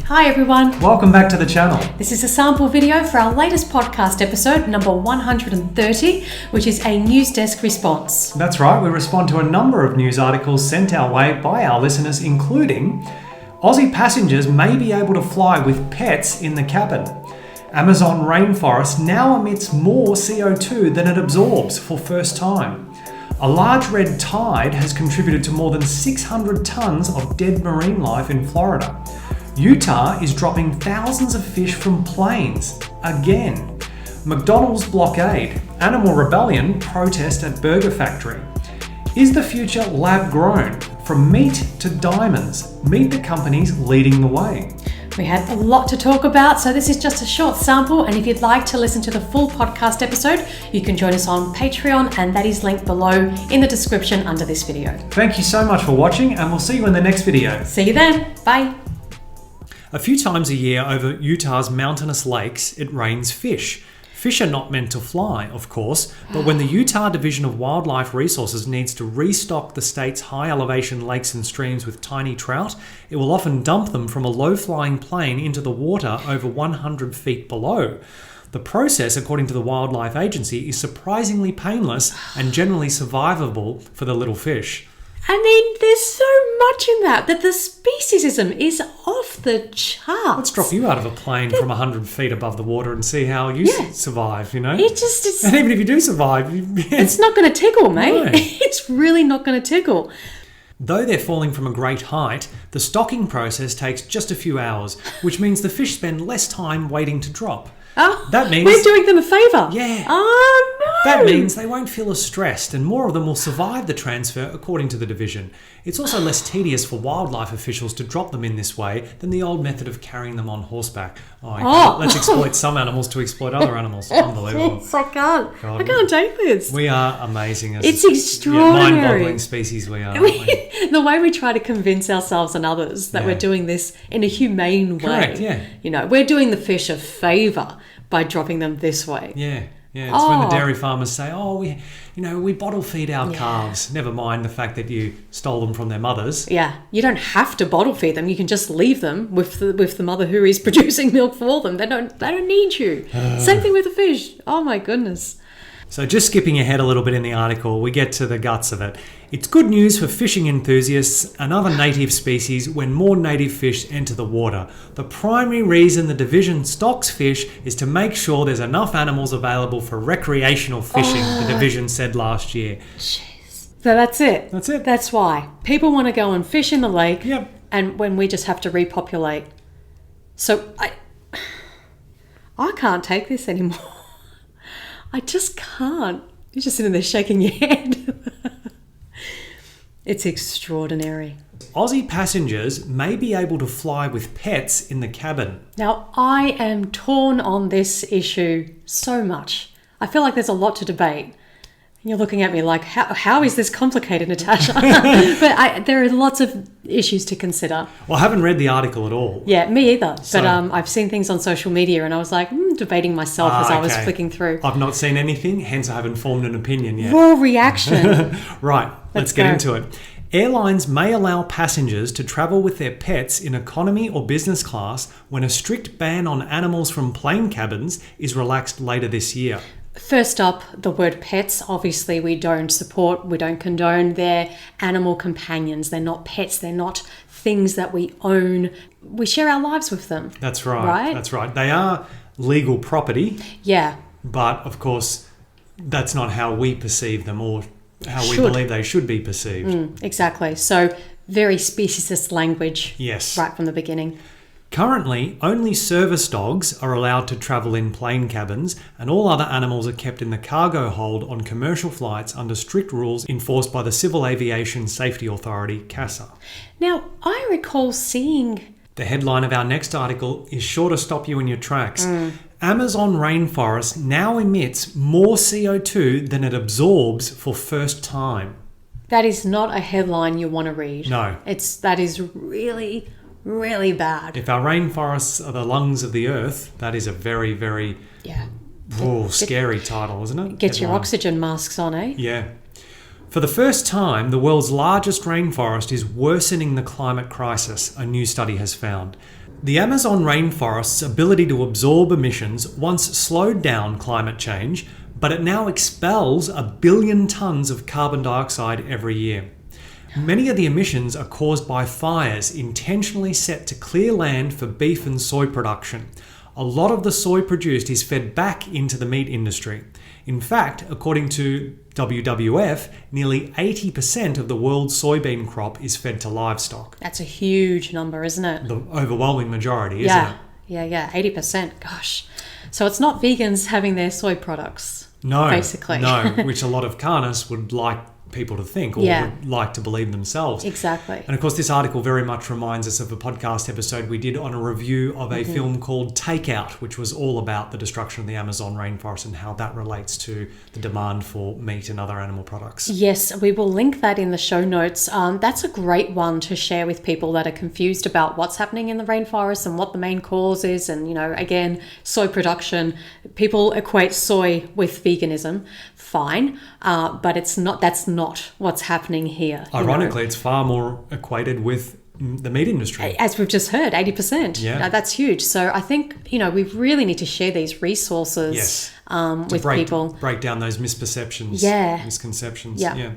Hi everyone. Welcome back to the channel. This is a sample video for our latest podcast episode, number 130, which is a news desk response. That's right, we respond to a number of news articles sent our way by our listeners, including Aussie passengers may be able to fly with pets in the cabin. Amazon rainforest now emits more CO2 than it absorbs for first time. A large red tide has contributed to more than 600 tons of dead marine life in Florida. Utah is dropping thousands of fish from planes again. McDonald's blockade. Animal rebellion protest at burger factory. Is the future lab grown? From meat to diamonds, meet the companies leading the way. We had a lot to talk about, so this is just a short sample, and if you'd like to listen to the full podcast episode, you can join us on Patreon, and that is linked below in the description under this video. Thank you so much for watching, and we'll see you in the next video. See you then. Bye. A few times a year over Utah's mountainous lakes, it rains fish. Fish are not meant to fly, of course, but when the Utah Division of Wildlife Resources needs to restock the state's high elevation lakes and streams with tiny trout, it will often dump them from a low-flying plane into the water over 100 feet below. The process, according to the Wildlife Agency, is surprisingly painless and generally survivable for the little fish. I mean, there's so much in that the speciesism is off the charts. Let's drop you out of a plane from 100 feet above the water and see how you survive, you know? And even if you do survive... It's not going to tickle, mate. No. It's really not going to tickle. Though they're falling from a great height, the stocking process takes just a few hours, which means the fish spend less time waiting to drop. Oh, that means we're doing them a favour. Yeah. Oh, no. That means they won't feel as stressed, and more of them will survive the transfer, according to the division. It's also less tedious for wildlife officials to drop them in this way than the old method of carrying them on horseback. Let's exploit some animals to exploit other animals. Unbelievable. Yes, I can't. God. I can't take this. We are amazing. It's extraordinary. Mind-boggling species we are. The way we try to convince ourselves and others that we're doing this in a humane way. Correct, yeah. You know, we're doing the fish a favour by dropping them this way. Yeah. Yeah, it's when the dairy farmers say, we bottle feed our calves. Never mind the fact that you stole them from their mothers. Yeah, you don't have to bottle feed them. You can just leave them with the mother who is producing milk for them. They don't need you. Same thing with the fish. Oh my goodness. So just skipping ahead a little bit in the article, we get to the guts of it. It's good news for fishing enthusiasts and other native species when more native fish enter the water. The primary reason the division stocks fish is to make sure there's enough animals available for recreational fishing, the division said last year. Jeez. So that's it. That's it. That's why. People want to go and fish in the lake, yep. And when we just have to repopulate. So I can't take this anymore. I just can't. You're just sitting there shaking your head. It's extraordinary. Aussie passengers may be able to fly with pets in the cabin. Now, I am torn on this issue so much. I feel like there's a lot to debate. You're looking at me like, how is this complicated, Natasha? But there are lots of issues to consider. Well, I haven't read the article at all. Yeah, me either. But I've seen things on social media and I was like, debating myself as I was flicking through. I've not seen anything, hence I haven't formed an opinion yet. Raw reaction. Right, let's get into it. Airlines may allow passengers to travel with their pets in economy or business class when a strict ban on animals from plane cabins is relaxed later this year. First up, the word pets. Obviously, we don't support, we don't condone. They're animal companions. They're not pets. They're not things that we own. We share our lives with them. That's right. Right? That's right. They are legal property. Yeah. But, of course, that's not how we perceive them or how we believe they should be perceived. Exactly. So, very speciesist language. Yes. Right from the beginning. Currently, only service dogs are allowed to travel in plane cabins, and all other animals are kept in the cargo hold on commercial flights under strict rules enforced by the Civil Aviation Safety Authority, CASA. Now, I recall seeing... The headline of our next article is sure to stop you in your tracks. Amazon rainforest now emits more CO2 than it absorbs for first time. That is not a headline you want to read. No. That is really... really bad. If our rainforests are the lungs of the earth, that is a very, very scary title, isn't it? Get your oxygen masks on, eh? Yeah. For the first time, the world's largest rainforest is worsening the climate crisis, a new study has found. The Amazon rainforest's ability to absorb emissions once slowed down climate change, but it now expels 1 billion tonnes of carbon dioxide every year. Many of the emissions are caused by fires intentionally set to clear land for beef and soy production. A lot of the soy produced is fed back into the meat industry. In fact, according to WWF, nearly 80% of the world's soybean crop is fed to livestock. That's a huge number, isn't it? The overwhelming majority, isn't it? Yeah, 80%. Gosh. So it's not vegans having their soy products. No, basically. No, which a lot of carnists would like people to think or would like to believe themselves. Exactly. And of course, this article very much reminds us of a podcast episode we did on a review of a film called Takeout, which was all about the destruction of the Amazon rainforest and how that relates to the demand for meat and other animal products. Yes, we will link that in the show notes. That's a great one to share with people that are confused about what's happening in the rainforest and what the main cause is. And, you know, again, soy production, people equate soy with veganism. Fine, but that's not what's happening here. Ironically, it's far more equated with the meat industry. As we've just heard, 80%. Yeah. That's huge. So I think, we really need to share these resources with people. Break down those misperceptions, misconceptions. Yeah.